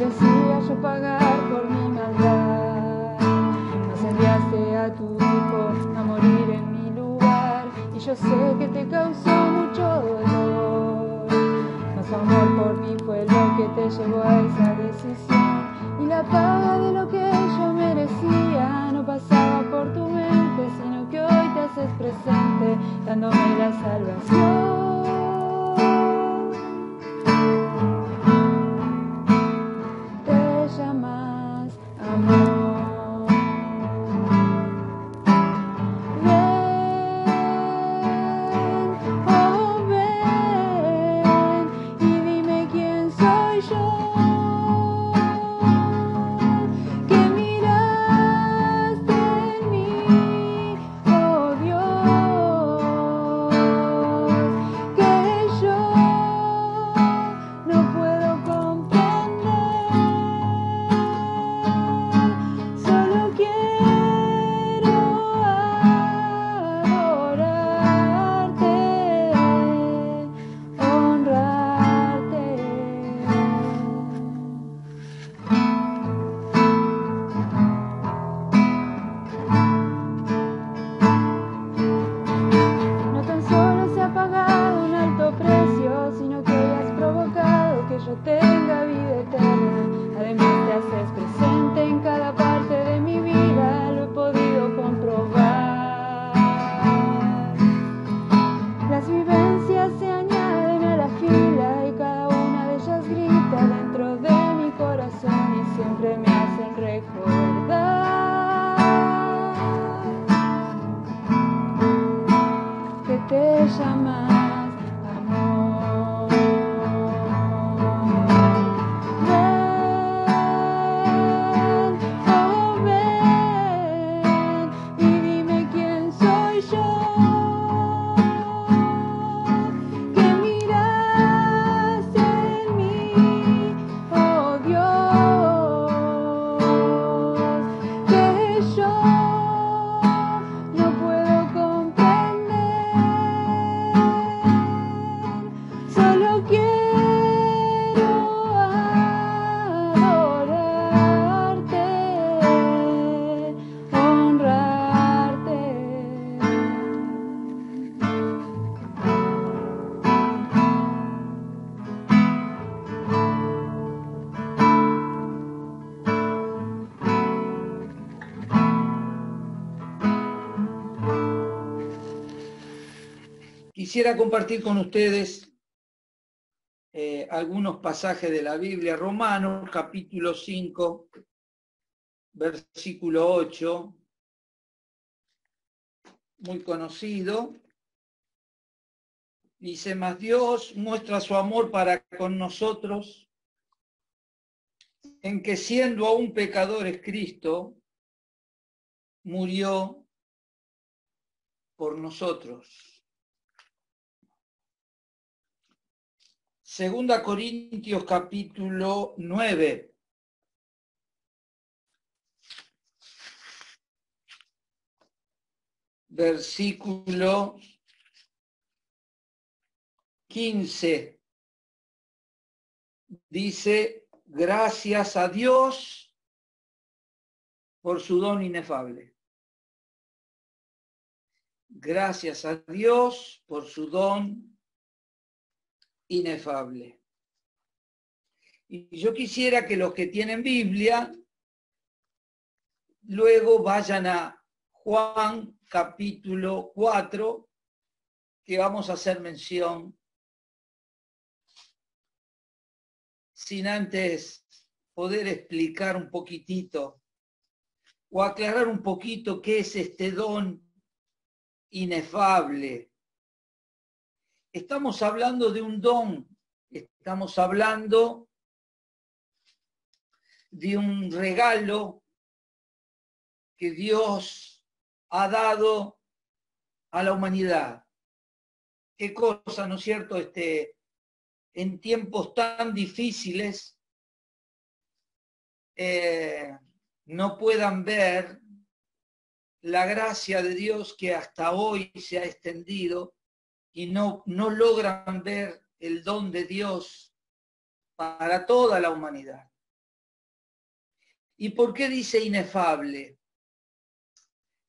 merecía yo pagar por mi maldad. Mas enviaste a tu Hijo a morir en mi lugar, y yo sé que te causó mucho dolor. Mas tu amor por mí fue lo que te llevó a esa decisión, y la paga de lo que yo merecía no pasaba por tu mente, sino que hoy te haces presente, dándome la salvación. Te llamas amor. Quisiera compartir con ustedes algunos pasajes de la Biblia. Romanos, capítulo 5, versículo 8, muy conocido. Dice: mas Dios muestra su amor para con nosotros, en que siendo aún pecadores, Cristo murió por nosotros. Segunda Corintios capítulo 9. Versículo 15. Dice: gracias a Dios por su don inefable. Gracias a Dios por su don inefable. Y yo quisiera que los que tienen Biblia luego vayan a Juan capítulo 4, que vamos a hacer mención, sin antes poder explicar un poquitito o aclarar un poquito qué es este don inefable. Estamos hablando de un don, estamos hablando de un regalo que Dios ha dado a la humanidad. Qué cosa, ¿no es cierto? En tiempos tan difíciles no puedan ver la gracia de Dios que hasta hoy se ha extendido y no logran ver el don de Dios para toda la humanidad. ¿Y por qué dice inefable?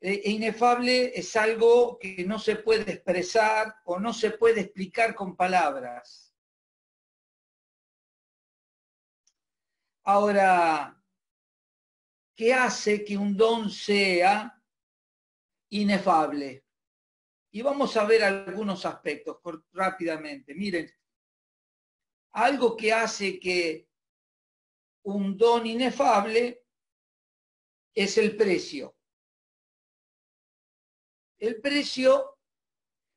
Inefable es algo que no se puede expresar o no se puede explicar con palabras. Ahora, ¿qué hace que un don sea inefable? Y vamos a ver algunos aspectos rápidamente. Miren, algo que hace que un don inefable es el precio. El precio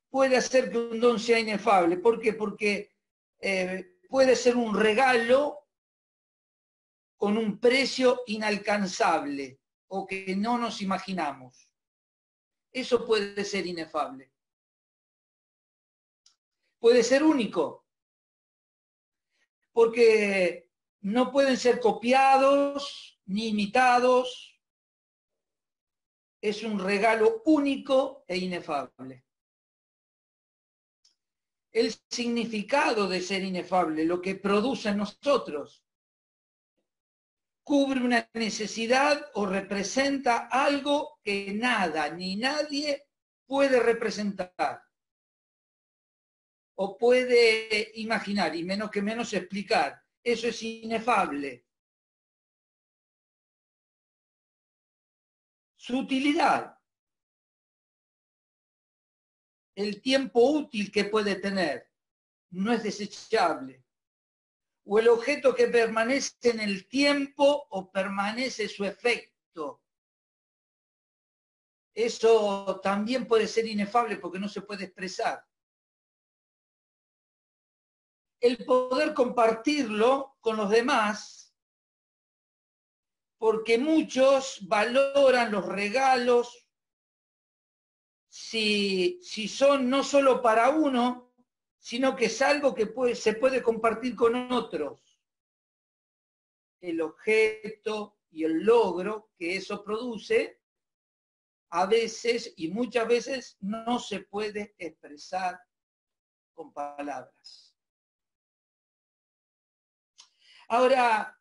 puede hacer que un don sea inefable. ¿Por qué? Porque puede ser un regalo con un precio inalcanzable o que no nos imaginamos. Eso puede ser inefable. Puede ser único, porque no pueden ser copiados ni imitados. Es un regalo único e inefable. El significado de ser inefable, lo que produce en nosotros, cubre una necesidad o representa algo que nada ni nadie puede representar o puede imaginar, y menos que menos explicar. Eso es inefable. Su utilidad, el tiempo útil que puede tener, no es desechable. O el objeto que permanece en el tiempo o permanece su efecto. Eso también puede ser inefable porque no se puede expresar. El poder compartirlo con los demás, porque muchos valoran los regalos si son no solo para uno, sino que es algo que se puede compartir con otros. El objeto y el logro que eso produce, a veces y muchas veces no se puede expresar con palabras. Ahora,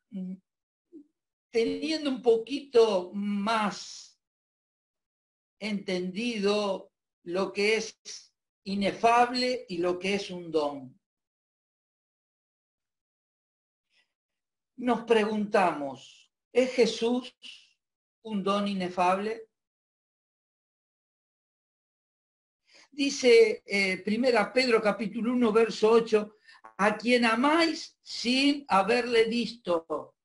teniendo un poquito más entendido lo que es inefable y lo que es un don, nos preguntamos, ¿es Jesús un don inefable? Dice 1 Pedro capítulo 1, verso 8, a quien amáis sin haberle visto,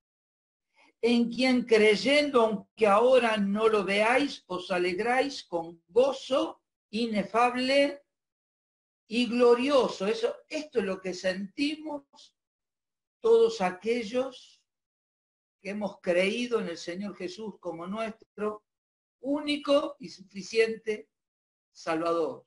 en quien creyendo, aunque ahora no lo veáis, os alegráis con gozo inefable y glorioso. Esto es lo que sentimos todos aquellos que hemos creído en el Señor Jesús como nuestro único y suficiente Salvador.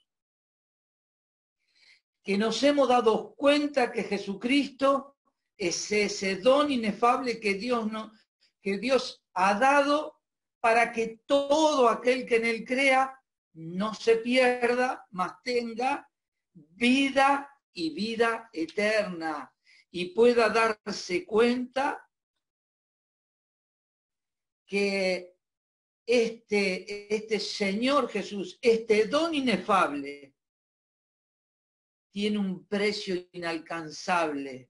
Que nos hemos dado cuenta que Jesucristo es ese don inefable que Dios ha dado para que todo aquel que en él crea no se pierda, mas tenga vida y vida eterna y pueda darse cuenta que este Señor Jesús, este don inefable, tiene un precio inalcanzable,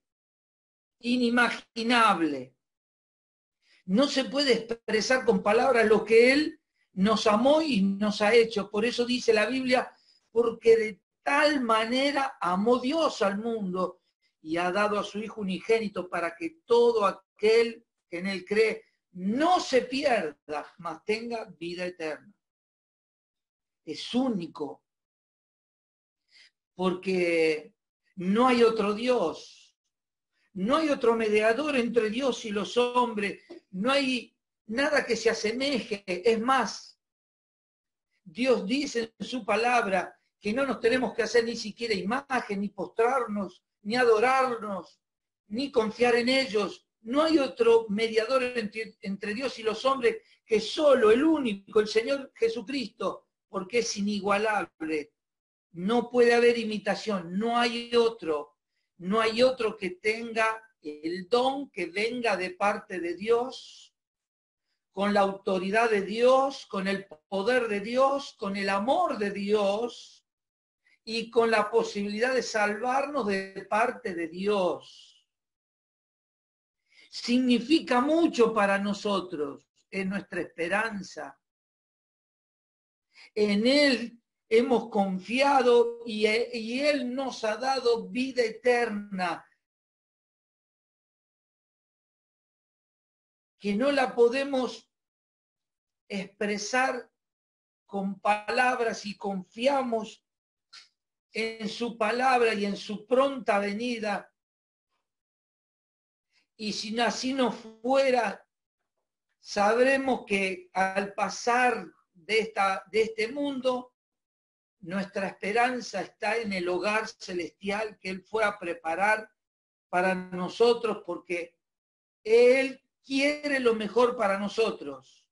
inimaginable. No se puede expresar con palabras lo que Él nos amó y nos ha hecho. Por eso dice la Biblia, porque de tal manera amó Dios al mundo y ha dado a su Hijo unigénito para que todo aquel que en Él cree no se pierda, mas tenga vida eterna. Es único, porque no hay otro Dios, no hay otro mediador entre Dios y los hombres, no hay nada que se asemeje. Es más, Dios dice en su palabra que no nos tenemos que hacer ni siquiera imagen, ni postrarnos, ni adorarnos, ni confiar en ellos. No hay otro mediador entre Dios y los hombres que solo, el único, el Señor Jesucristo, porque es inigualable. No puede haber imitación, no hay otro que tenga el don que venga de parte de Dios con la autoridad de Dios, con el poder de Dios, con el amor de Dios y con la posibilidad de salvarnos de parte de Dios. Significa mucho para nosotros, es nuestra esperanza. En Él hemos confiado y Él nos ha dado vida eterna, que no la podemos expresar con palabras y confiamos en su palabra y en su pronta venida. Y si así no fuera, sabremos que al pasar de este mundo, nuestra esperanza está en el hogar celestial que Él fue a preparar para nosotros, porque Él quiere lo mejor para nosotros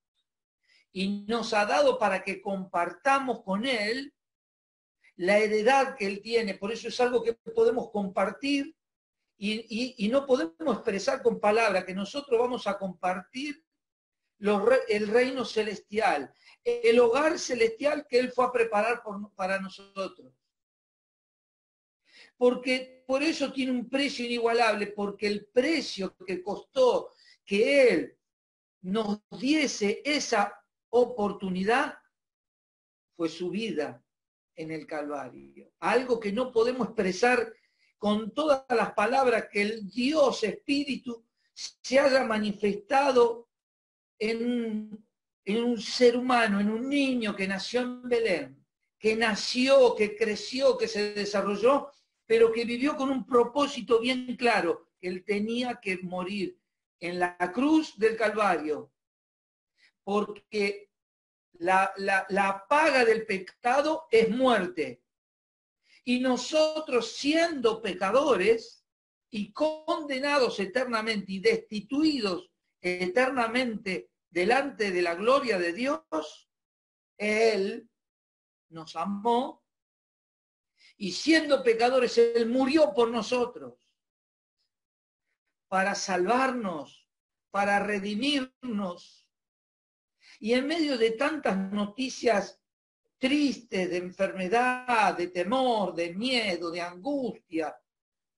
y nos ha dado para que compartamos con Él la heredad que Él tiene. Por eso es algo que podemos compartir y no podemos expresar con palabras, que nosotros vamos a compartir el reino celestial, el hogar celestial que Él fue a preparar para nosotros. Porque por eso tiene un precio inigualable, porque el precio que costó que Él nos diese esa oportunidad fue su vida en el Calvario. Algo que no podemos expresar con todas las palabras, que el Dios Espíritu se haya manifestado en un ser humano, en un niño que nació en Belén, que nació, que creció, que se desarrolló, pero que vivió con un propósito bien claro, que Él tenía que morir en la cruz del Calvario, porque la paga del pecado es muerte. Y nosotros, siendo pecadores y condenados eternamente y destituidos eternamente delante de la gloria de Dios, Él nos amó y siendo pecadores, Él murió por nosotros para salvarnos, para redimirnos. Y en medio de tantas noticias tristes, de enfermedad, de temor, de miedo, de angustia,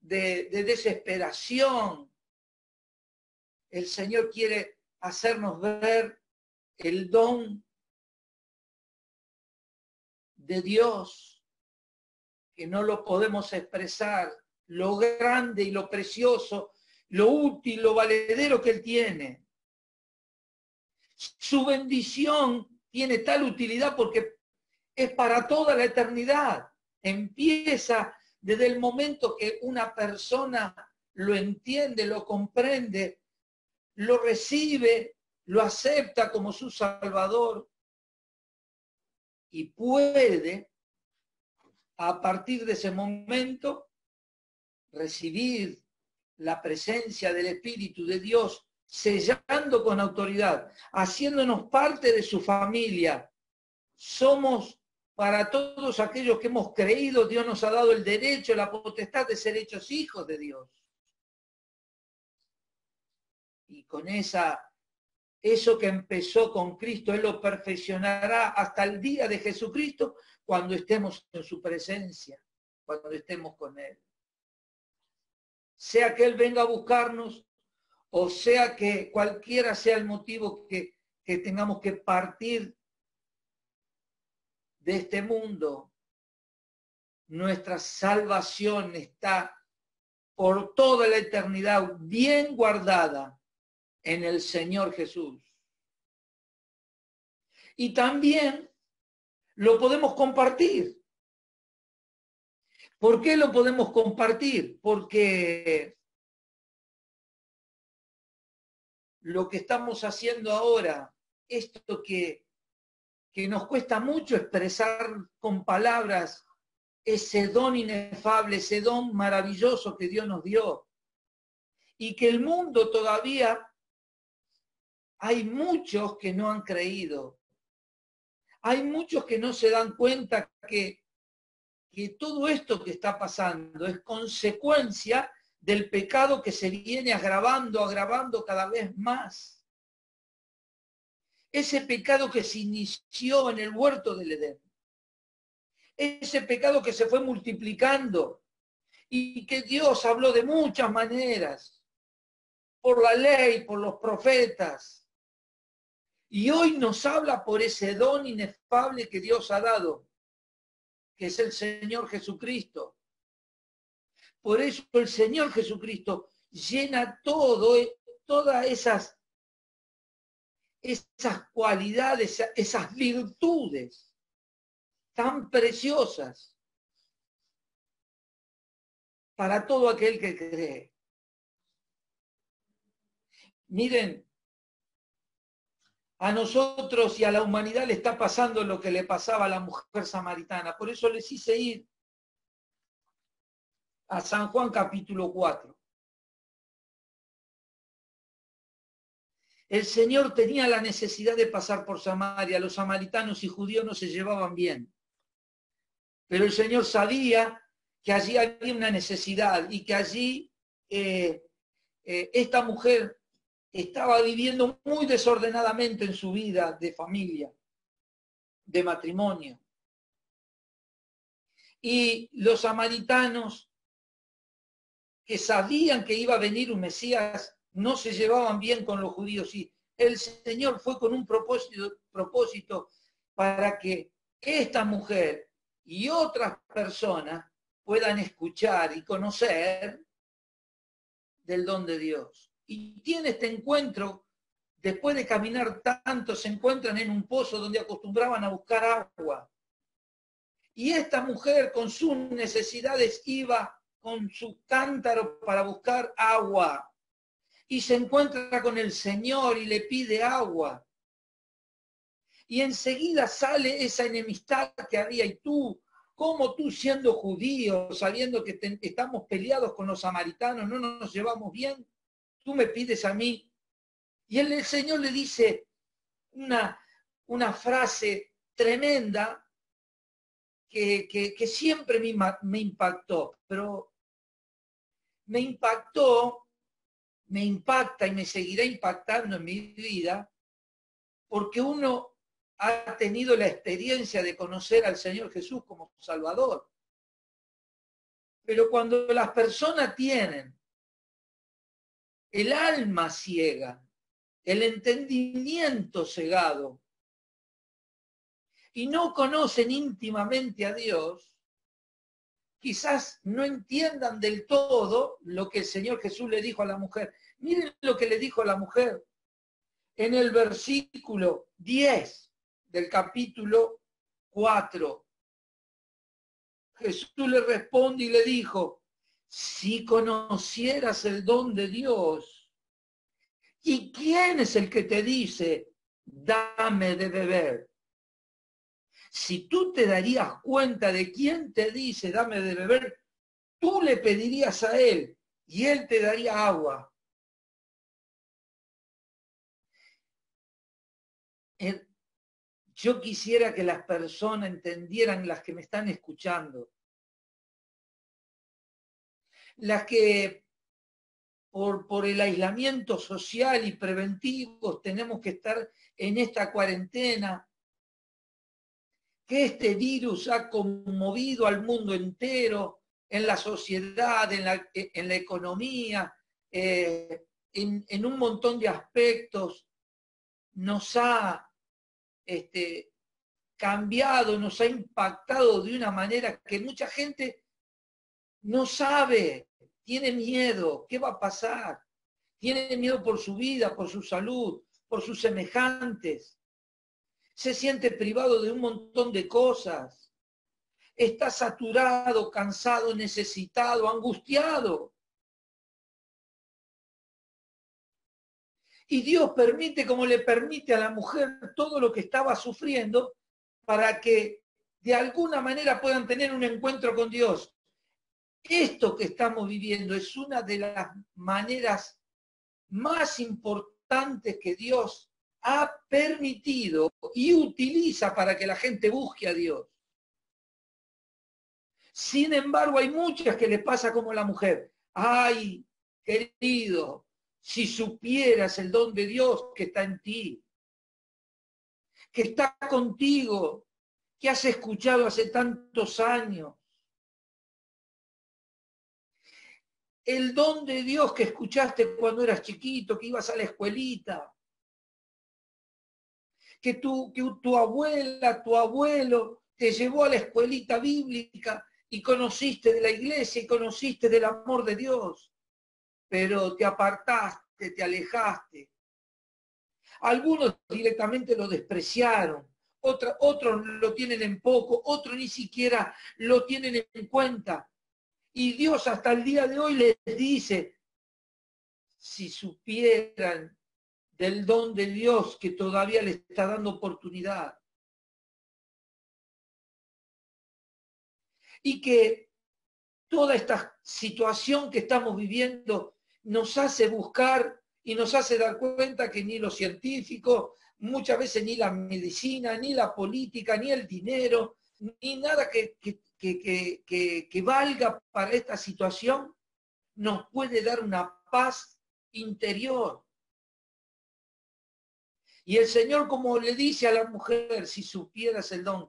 de desesperación, el Señor quiere hacernos ver el don de Dios, que no lo podemos expresar, lo grande y lo precioso, lo útil, lo valedero que Él tiene. Su bendición tiene tal utilidad porque es para toda la eternidad. Empieza desde el momento que una persona lo entiende, lo comprende, lo recibe, lo acepta como su Salvador y puede, a partir de ese momento, recibir la presencia del Espíritu de Dios, sellando con autoridad, haciéndonos parte de su familia. Somos, para todos aquellos que hemos creído, Dios nos ha dado el derecho, la potestad de ser hechos hijos de Dios. Y con eso que empezó con Cristo, Él lo perfeccionará hasta el día de Jesucristo, cuando estemos en su presencia, cuando estemos con Él. Sea que Él venga a buscarnos, o sea que cualquiera sea el motivo que tengamos que partir de este mundo, nuestra salvación está por toda la eternidad bien guardada en el Señor Jesús. Y también lo podemos compartir. ¿Por qué lo podemos compartir? Porque lo que estamos haciendo ahora, esto que nos cuesta mucho expresar con palabras, ese don inefable, ese don maravilloso que Dios nos dio, y que el mundo todavía hay muchos que no han creído. Hay muchos que no se dan cuenta que todo esto que está pasando es consecuencia del pecado que se viene agravando cada vez más. ese pecado que se inició en el huerto del Edén, ese pecado que se fue multiplicando y que Dios habló de muchas maneras, por la ley, por los profetas, y hoy nos habla por ese don inefable que Dios ha dado, que es el Señor Jesucristo. Por eso el Señor Jesucristo llena todas esas cualidades, esas virtudes tan preciosas para todo aquel que cree. Miren, a nosotros y a la humanidad le está pasando lo que le pasaba a la mujer samaritana. Por eso les hice ir a San Juan capítulo 4. El Señor tenía la necesidad de pasar por Samaria. Los samaritanos y judíos no se llevaban bien. Pero el Señor sabía que allí había una necesidad y que allí esta mujer estaba viviendo muy desordenadamente en su vida de familia, de matrimonio. Y los samaritanos, que sabían que iba a venir un Mesías, no se llevaban bien con los judíos. Y el Señor fue con un propósito para que esta mujer y otras personas puedan escuchar y conocer del don de Dios. Y tiene este encuentro, después de caminar tanto, se encuentran en un pozo donde acostumbraban a buscar agua. Y esta mujer con sus necesidades iba con su cántaro para buscar agua. Y se encuentra con el Señor y le pide agua. Y enseguida sale esa enemistad que había. Y tú, ¿cómo tú siendo judío, sabiendo que estamos peleados con los samaritanos, no nos llevamos bien? Tú me pides a mí. Y el Señor le dice una frase tremenda que siempre me impactó, pero me impacta y me seguirá impactando en mi vida, porque uno ha tenido la experiencia de conocer al Señor Jesús como Salvador. Pero cuando las personas tienen el alma ciega, el entendimiento cegado, y no conocen íntimamente a Dios, quizás no entiendan del todo lo que el Señor Jesús le dijo a la mujer. Miren lo que le dijo a la mujer en el versículo 10 del capítulo 4. Jesús le responde y le dijo, si conocieras el don de Dios, ¿y quién es el que te dice, dame de beber? Si tú te darías cuenta de quién te dice, dame de beber, tú le pedirías a él y él te daría agua. Yo quisiera que las personas entendieran, las que me están escuchando, las que por el aislamiento social y preventivo tenemos que estar en esta cuarentena, que este virus ha conmovido al mundo entero, en la sociedad, en la economía, en un montón de aspectos, nos ha cambiado, nos ha impactado de una manera que mucha gente no sabe, tiene miedo, ¿qué va a pasar? Tiene miedo por su vida, por su salud, por sus semejantes. Se siente privado de un montón de cosas. Está saturado, cansado, necesitado, angustiado. Y Dios permite, como le permite a la mujer, todo lo que estaba sufriendo para que de alguna manera puedan tener un encuentro con Dios. Esto que estamos viviendo es una de las maneras más importantes que Dios ha permitido y utiliza para que la gente busque a Dios. Sin embargo, hay muchas que les pasa como la mujer. Ay, querido, si supieras el don de Dios que está en ti, que está contigo, que has escuchado hace tantos años. El don de Dios que escuchaste cuando eras chiquito, que ibas a la escuelita, que tu abuela, tu abuelo te llevó a la escuelita bíblica y conociste de la iglesia y conociste del amor de Dios, pero te apartaste, te alejaste. Algunos directamente lo despreciaron, otros lo tienen en poco, otros ni siquiera lo tienen en cuenta. Y Dios hasta el día de hoy les dice, si supieran del don de Dios que todavía les está dando oportunidad. Y que toda esta situación que estamos viviendo nos hace buscar y nos hace dar cuenta que ni los científicos, muchas veces ni la medicina, ni la política, ni el dinero, ni nada que valga para esta situación nos puede dar una paz interior. Y el Señor, como le dice a la mujer, si supieras el don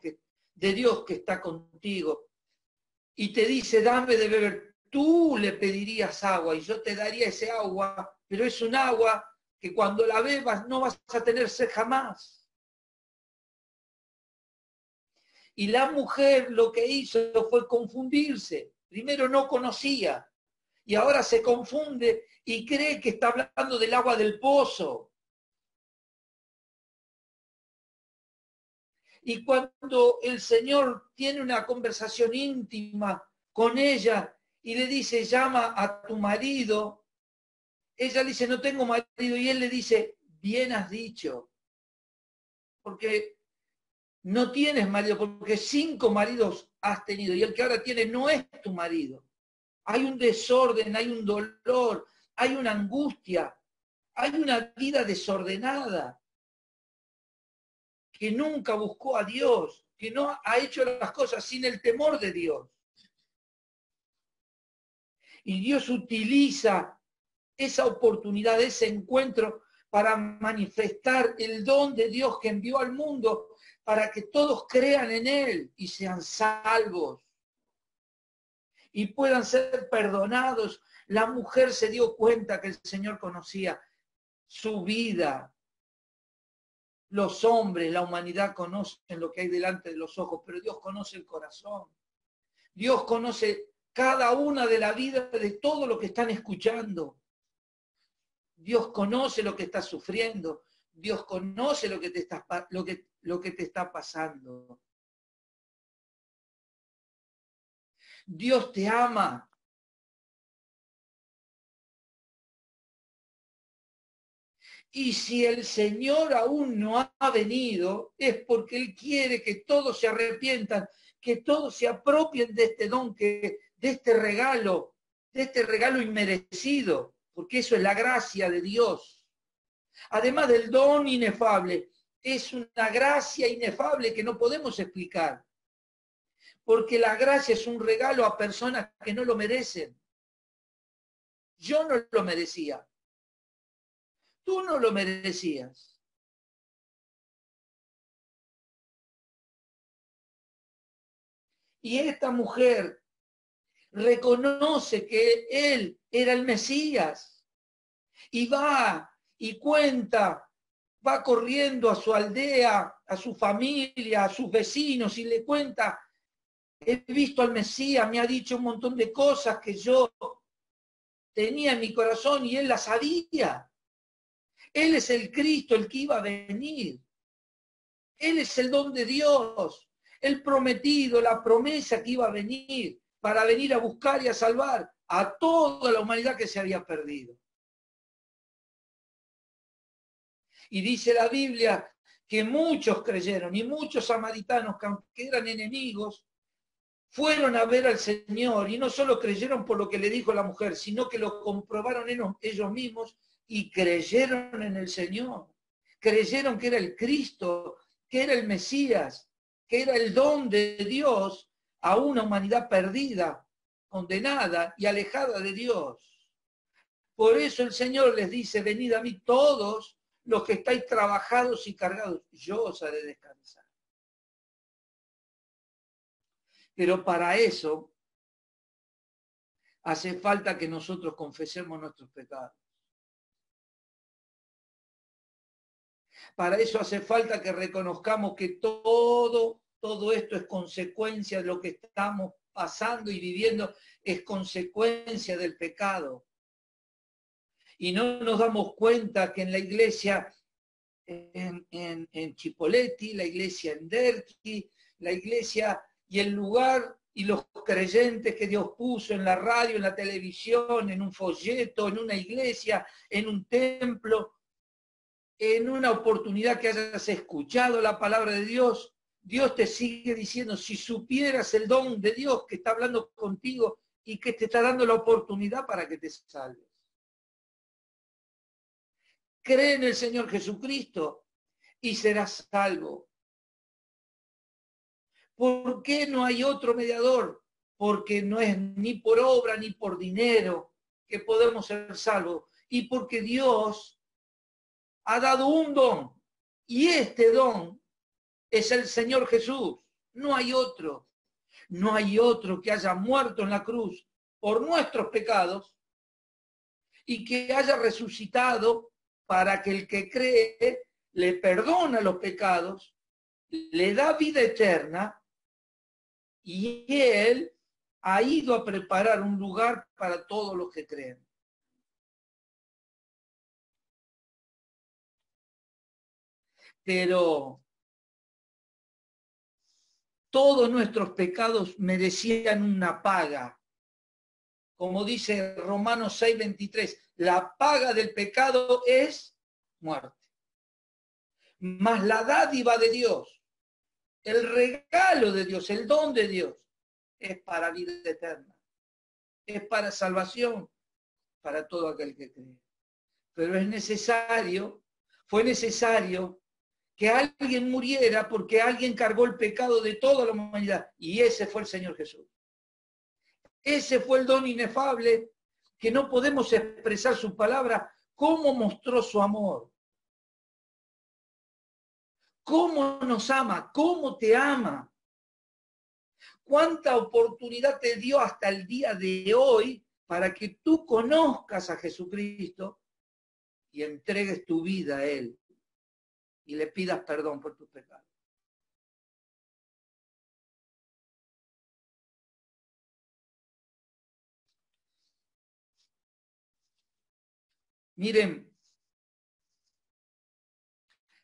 de Dios que está contigo, y te dice, dame de beber, tú le pedirías agua y yo te daría ese agua, pero es un agua que cuando la bebas no vas a tener sed jamás. Y la mujer lo que hizo fue confundirse. Primero no conocía y ahora se confunde y cree que está hablando del agua del pozo. Y cuando el Señor tiene una conversación íntima con ella y le dice, llama a tu marido, ella dice, no tengo marido, y él le dice, bien has dicho, porque no tienes marido, porque 5 maridos has tenido, y el que ahora tiene no es tu marido. Hay un desorden, hay un dolor, hay una angustia, hay una vida desordenada, que nunca buscó a Dios, que no ha hecho las cosas sin el temor de Dios. Y Dios utiliza esa oportunidad, ese encuentro, para manifestar el don de Dios que envió al mundo, para que todos crean en Él y sean salvos y puedan ser perdonados. La mujer se dio cuenta que el Señor conocía su vida. Los hombres, la humanidad conocen lo que hay delante de los ojos, pero Dios conoce el corazón. Dios conoce cada una de la vida de todo lo que están escuchando. Dios conoce lo que estás sufriendo. Dios conoce lo que te está pasando. Dios te ama. Y si el Señor aún no ha venido, es porque Él quiere que todos se arrepientan, que todos se apropien de este don, de este regalo inmerecido, porque eso es la gracia de Dios. Además del don inefable, es una gracia inefable que no podemos explicar, porque la gracia es un regalo a personas que no lo merecen. Yo no lo merecía. Tú no lo merecías. Y esta mujer reconoce que él era el Mesías y va y cuenta, va corriendo a su aldea, a su familia, a sus vecinos y le cuenta, he visto al Mesías, me ha dicho un montón de cosas que yo tenía en mi corazón y él las sabía. Él es el Cristo, el que iba a venir. Él es el don de Dios, el prometido, la promesa que iba a venir para venir a buscar y a salvar a toda la humanidad que se había perdido. Y dice la Biblia que muchos creyeron y muchos samaritanos, que eran enemigos, fueron a ver al Señor y no solo creyeron por lo que le dijo la mujer, sino que lo comprobaron ellos mismos y creyeron en el Señor. Creyeron que era el Cristo, que era el Mesías, que era el don de Dios a una humanidad perdida, condenada y alejada de Dios. Por eso el Señor les dice, venid a mí todos los que estáis trabajados y cargados, yo os haré descansar. Pero para eso hace falta que nosotros confesemos nuestros pecados. Para eso hace falta que reconozcamos que todo esto es consecuencia de lo que estamos pasando y viviendo, es consecuencia del pecado. Y no nos damos cuenta que en la iglesia, en Chipoleti, la iglesia en Derqui, la iglesia y el lugar y los creyentes que Dios puso en la radio, en la televisión, en un folleto, en una iglesia, en un templo, en una oportunidad que hayas escuchado la palabra de Dios, Dios te sigue diciendo, si supieras el don de Dios que está hablando contigo y que te está dando la oportunidad para que te salves. Cree en el Señor Jesucristo y serás salvo. ¿Por qué no hay otro mediador? Porque no es ni por obra ni por dinero que podemos ser salvos. Y porque Dios ha dado un don. Y este don es el Señor Jesús. No hay otro. No hay otro que haya muerto en la cruz por nuestros pecados y que haya resucitado para que el que cree le perdona los pecados, le da vida eterna y Él ha ido a preparar un lugar para todos los que creen. Pero todos nuestros pecados merecían una paga. Como dice Romanos 6:23, la paga del pecado es muerte. Mas la dádiva de Dios, el regalo de Dios, el don de Dios, es para vida eterna. Es para salvación, para todo aquel que cree. Pero es necesario, fue necesario que alguien muriera porque alguien cargó el pecado de toda la humanidad. Y ese fue el Señor Jesús. Ese fue el don inefable que no podemos expresar su palabra, cómo mostró su amor. Cómo nos ama, cómo te ama. Cuánta oportunidad te dio hasta el día de hoy para que tú conozcas a Jesucristo y entregues tu vida a Él y le pidas perdón por tus pecados. Miren,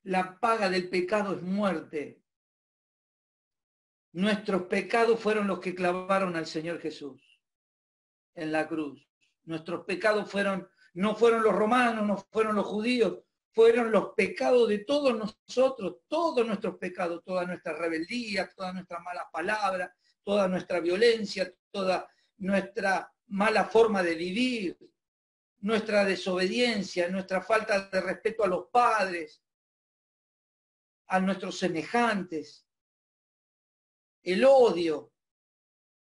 la paga del pecado es muerte. Nuestros pecados fueron los que clavaron al Señor Jesús en la cruz. Nuestros pecados no fueron los romanos, no fueron los judíos, fueron los pecados de todos nosotros, todos nuestros pecados, toda nuestra rebeldía, todas nuestras malas palabras, toda nuestra violencia, toda nuestra mala forma de vivir, nuestra desobediencia, nuestra falta de respeto a los padres, a nuestros semejantes, el odio,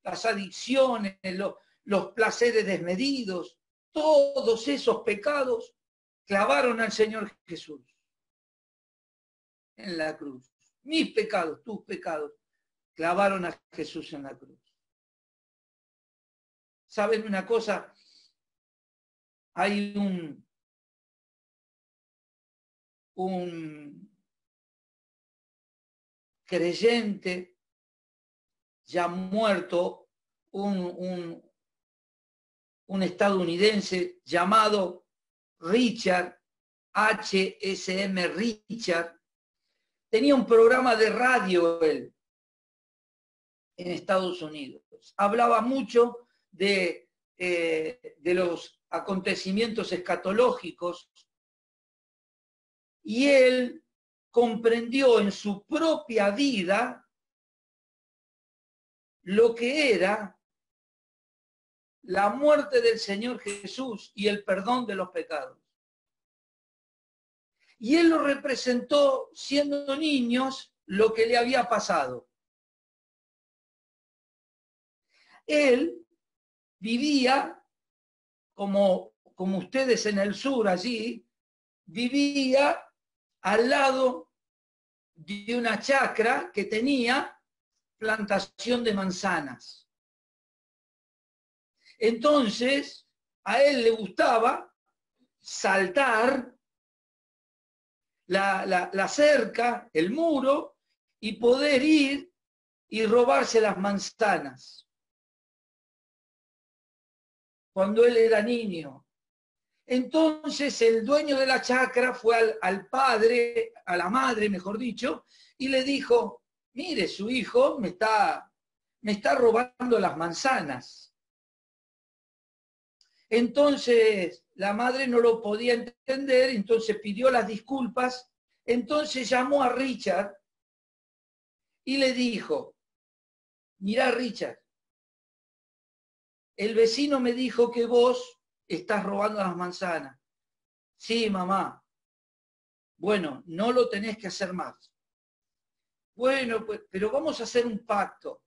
las adicciones, los placeres desmedidos, todos esos pecados clavaron al Señor Jesús en la cruz. Mis pecados, tus pecados, clavaron a Jesús en la cruz. ¿Saben una cosa? Hay un creyente ya muerto, un estadounidense llamado Richard, HSM Richard, tenía un programa de radio él en Estados Unidos. Hablaba mucho de los acontecimientos escatológicos y él comprendió en su propia vida lo que era la muerte del Señor Jesús y el perdón de los pecados. Y él lo representó siendo niños lo que le había pasado. Él vivía como ustedes en el sur allí, vivía al lado de una chacra que tenía plantación de manzanas. Entonces, a él le gustaba saltar la cerca, el muro, y poder ir y robarse las manzanas. Cuando él era niño. Entonces el dueño de la chacra fue al padre, a la madre, mejor dicho, y le dijo, mire, su hijo me está robando las manzanas. Entonces la madre no lo podía entender, entonces pidió las disculpas, entonces llamó a Richard y le dijo, mirá Richard, el vecino me dijo que vos estás robando las manzanas. Sí, mamá. Bueno, no lo tenés que hacer más. Bueno, pues, pero vamos a hacer un pacto.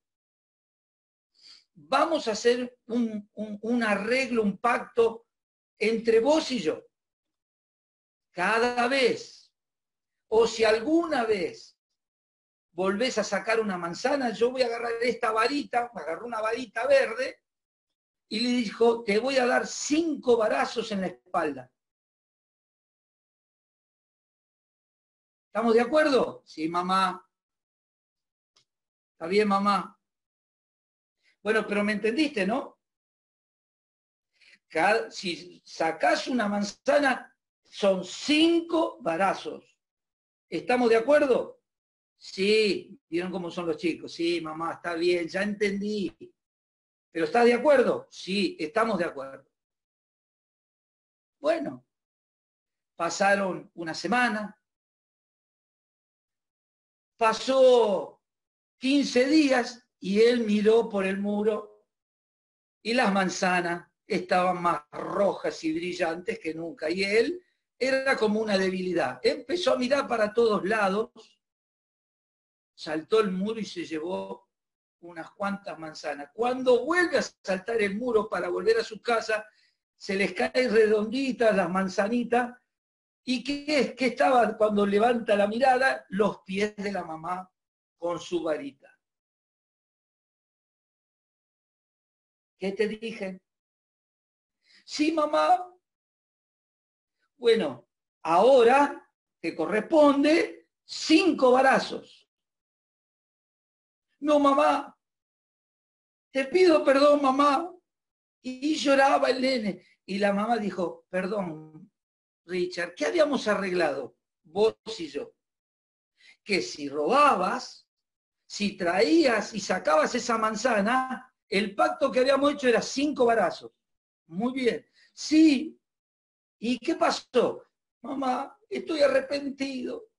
Vamos a hacer un arreglo, un pacto entre vos y yo. Cada vez, o si alguna vez volvés a sacar una manzana, yo voy a agarrar esta varita, agarró una varita verde, y le dijo, te voy a dar 5 varazos en la espalda. ¿Estamos de acuerdo? Sí, mamá. Está bien, mamá. Bueno, pero me entendiste, ¿no? Si sacás una manzana, son 5 varazos. ¿Estamos de acuerdo? Sí, ¿vieron cómo son los chicos? Sí, mamá, está bien, ya entendí. ¿Pero estás de acuerdo? Sí, estamos de acuerdo. Bueno, pasaron una semana, pasó 15 días y él miró por el muro y las manzanas estaban más rojas y brillantes que nunca. Y él era como una debilidad. Empezó a mirar para todos lados, saltó el muro y se llevó unas cuantas manzanas. Cuando vuelve a saltar el muro para volver a su casa, se les caen redonditas las manzanitas. ¿Y qué es? ¿Qué estaba cuando levanta la mirada? Los pies de la mamá con su varita. ¿Qué te dije? Sí, mamá. Bueno, ahora te corresponde 5 varazos. No, mamá. Te pido perdón, mamá. Y lloraba el nene. Y la mamá dijo, perdón, Richard, ¿qué habíamos arreglado? Vos y yo. Que si robabas, si traías y sacabas esa manzana, el pacto que habíamos hecho era 5 varazos. Muy bien. Sí. ¿Y qué pasó? Mamá, estoy arrepentido.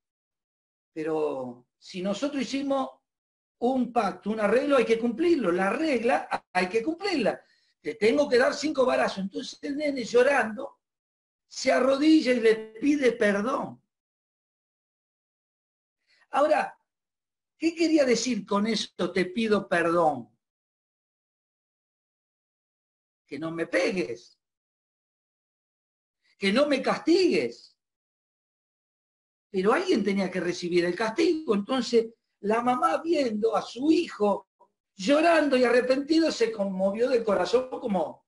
Pero si nosotros hicimos un pacto, un arreglo, hay que cumplirlo. La regla hay que cumplirla. Te tengo que dar 5 varazos. Entonces el nene llorando se arrodilla y le pide perdón. Ahora, ¿qué quería decir con esto? Te pido perdón. Que no me pegues. Que no me castigues. Pero alguien tenía que recibir el castigo. Entonces, la mamá viendo a su hijo llorando y arrepentido se conmovió de corazón como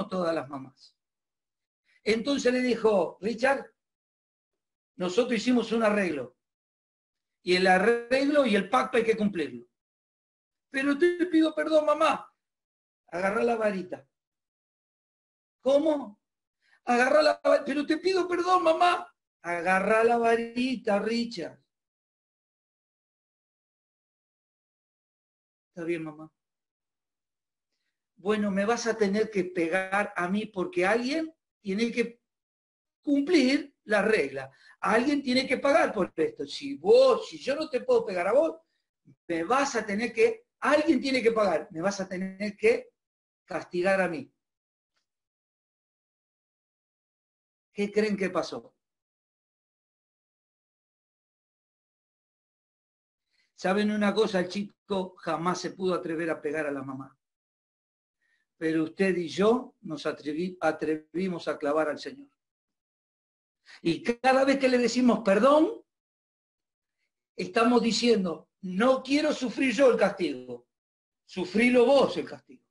todas las mamás. Entonces le dijo, Richard, nosotros hicimos un arreglo. Y el arreglo y el pacto hay que cumplirlo. Pero te pido perdón, mamá. Agarrá la varita. ¿Cómo? Agarrá la varita. Pero te pido perdón, mamá. Agarrá la varita, Richard. Está bien, mamá. Bueno, me vas a tener que pegar a mí porque alguien tiene que cumplir la regla. Alguien tiene que pagar por esto. Si yo no te puedo pegar a vos, me vas a tener que, alguien tiene que pagar, me vas a tener que castigar a mí. ¿Qué creen que pasó? ¿Saben una cosa? El chico jamás se pudo atrever a pegar a la mamá. Pero usted y yo nos atrevimos a clavar al Señor. Y cada vez que le decimos perdón, estamos diciendo, no quiero sufrir yo el castigo, sufrilo vos el castigo.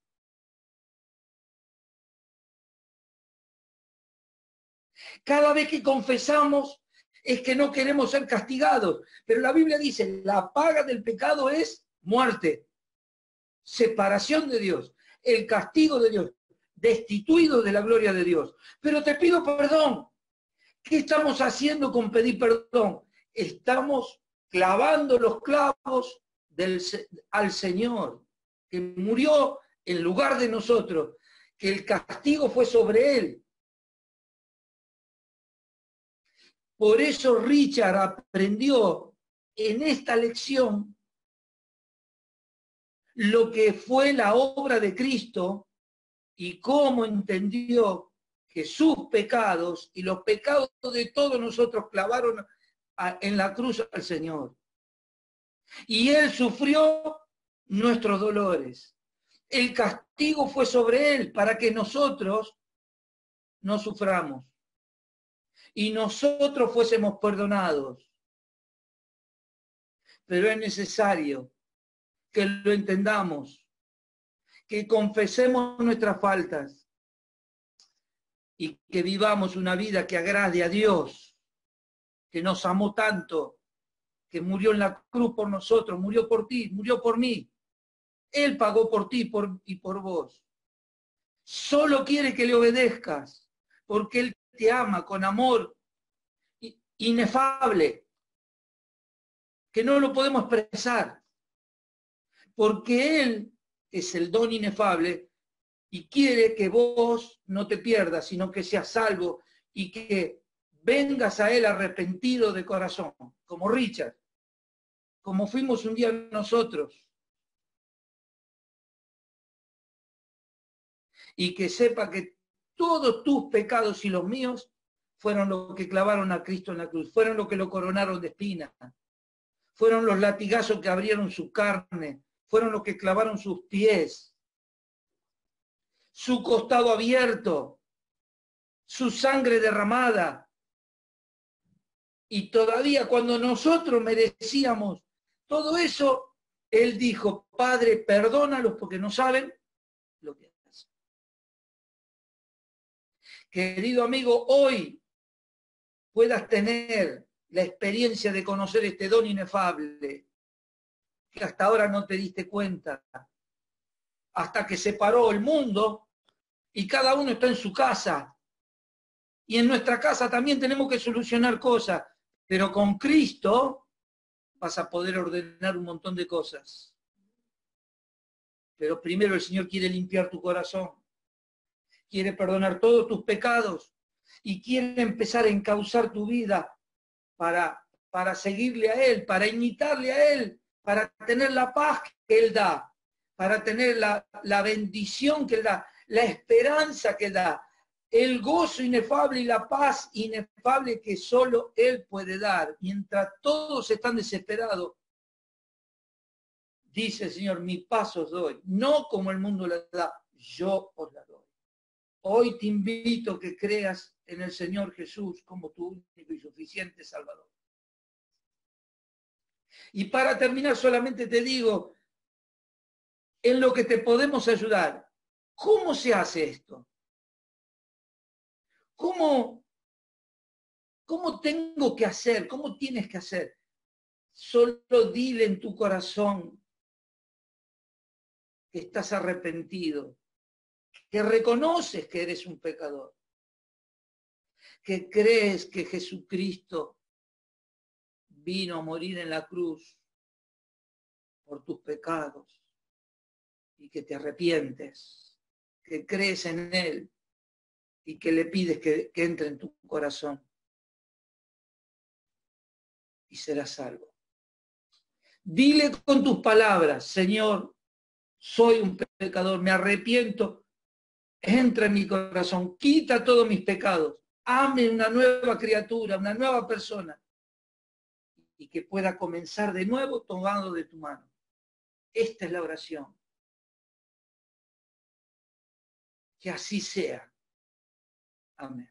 Cada vez que confesamos es que no queremos ser castigados, pero la Biblia dice, la paga del pecado es muerte, separación de Dios, el castigo de Dios, destituido de la gloria de Dios. Pero te pido perdón. ¿Qué estamos haciendo con pedir perdón? Estamos clavando los clavos al Señor, que murió en lugar de nosotros, que el castigo fue sobre Él. Por eso Richard aprendió en esta lección lo que fue la obra de Cristo y cómo entendió que sus pecados y los pecados de todos nosotros clavaron en la cruz al Señor. Y Él sufrió nuestros dolores. El castigo fue sobre Él para que nosotros no suframos y nosotros fuésemos perdonados. Pero es necesario que lo entendamos, que confesemos nuestras faltas y que vivamos una vida que agrade a Dios, que nos amó tanto, que murió en la cruz por nosotros, murió por ti, murió por mí. Él pagó por ti y por vos. Solo quiere que le obedezcas, porque Él te ama con amor inefable, que no lo podemos expresar, porque Él es el don inefable y quiere que vos no te pierdas, sino que seas salvo y que vengas a Él arrepentido de corazón, como Richard, como fuimos un día nosotros. Y que sepa que todos tus pecados y los míos fueron los que clavaron a Cristo en la cruz, fueron los que lo coronaron de espinas, fueron los latigazos que abrieron su carne, fueron los que clavaron sus pies, su costado abierto, su sangre derramada. Y todavía cuando nosotros merecíamos todo eso, Él dijo, Padre, perdónalos porque no saben lo que hacen. Querido amigo, hoy puedas tener la experiencia de conocer este don inefable, que hasta ahora no te diste cuenta, hasta que se paró el mundo y cada uno está en su casa. Y en nuestra casa también tenemos que solucionar cosas, pero con Cristo vas a poder ordenar un montón de cosas. Pero primero el Señor quiere limpiar tu corazón, quiere perdonar todos tus pecados y quiere empezar a encauzar tu vida para seguirle a Él, para imitarle a Él, para tener la paz que Él da, para tener la bendición que Él da, la esperanza que Él da, el gozo inefable y la paz inefable que solo Él puede dar. Mientras todos están desesperados, dice el Señor, mi paz os doy, no como el mundo la da, yo os la doy. Hoy te invito a que creas en el Señor Jesús como tu único y suficiente Salvador. Y para terminar solamente te digo, en lo que te podemos ayudar, ¿cómo se hace esto? ¿Cómo tengo que hacer? ¿Cómo tienes que hacer? Solo dile en tu corazón que estás arrepentido, que reconoces que eres un pecador, que crees que Jesucristo vino a morir en la cruz por tus pecados y que te arrepientes, que crees en Él y que le pides que entre en tu corazón y serás salvo. Dile con tus palabras, Señor, soy un pecador, me arrepiento, entra en mi corazón, quita todos mis pecados, hazme una nueva criatura, una nueva persona, y que pueda comenzar de nuevo tomando de tu mano. Esta es la oración. Que así sea. Amén.